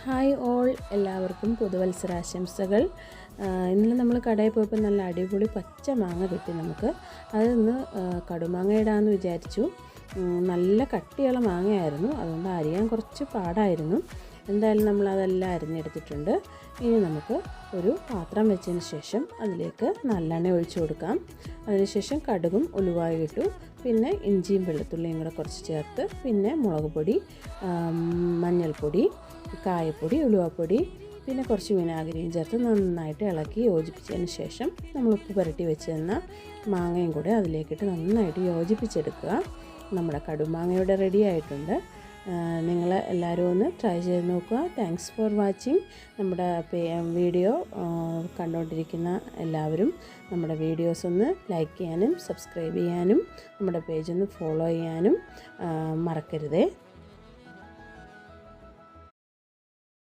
Hi all, എല്ലാവർക്കും പുതുവത്സരാശംസകൾ. ഇന്നലെ നമ്മൾ കടയിൽ പോയപ്പോൾ നല്ല അടിപൊളി പച്ച മാങ്ങ കിട്ടി നമുക്ക്. അതൊന്ന് കടുമാങ്ങ ഇടാമെന്ന് വിചാരിച്ചു. നല്ല കട്ടിയുള്ള മാങ്ങയായിരുന്നു, അതുകൊണ്ട് അരിയാൻ കുറച്ച് പാടായിരുന്നു. എന്തായാലും നമ്മളതെല്ലാം അരിഞ്ഞെടുത്തിട്ടുണ്ട്. ഇനി നമുക്ക് ഒരു പാത്രം വെച്ചതിന് ശേഷം അതിലേക്ക് നല്ലെണ്ണ ഒഴിച്ചു കൊടുക്കാം. അതിനുശേഷം കടുകും ഉലുവായും ഇട്ടു, പിന്നെ ഇഞ്ചിയും വെളുത്തുള്ളിയും കൂടെ കുറച്ച് ചേർത്ത്, പിന്നെ മുളക് പൊടി, മഞ്ഞൾപ്പൊടി, കായപ്പൊടി, ഉലുവാപ്പൊടി, പിന്നെ കുറച്ച് വിനാഗിരിയും ചേർത്ത് നന്നായിട്ട് ഇളക്കി യോജിപ്പിച്ചതിന് ശേഷം നമ്മൾ ഉപ്പ് പുരട്ടി വെച്ചിരുന്ന മാങ്ങയും കൂടെ അതിലേക്കിട്ട് നന്നായിട്ട് യോജിപ്പിച്ചെടുക്കുക. നമ്മുടെ കടുമാങ്ങയുടെ റെഡി ആയിട്ടുണ്ട്. നിങ്ങൾ എല്ലാവരും ഒന്ന് ട്രൈ ചെയ്ത് നോക്കുക. Thanks for watching. നമ്മുടെ വീഡിയോ കണ്ടുകൊണ്ടിരിക്കുന്ന എല്ലാവരും നമ്മുടെ വീഡിയോസ് ഒന്ന് ലൈക്ക് ചെയ്യാനും സബ്സ്ക്രൈബ് ചെയ്യാനും നമ്മുടെ പേജൊന്ന് ഫോളോ ചെയ്യാനും മറക്കരുതേ.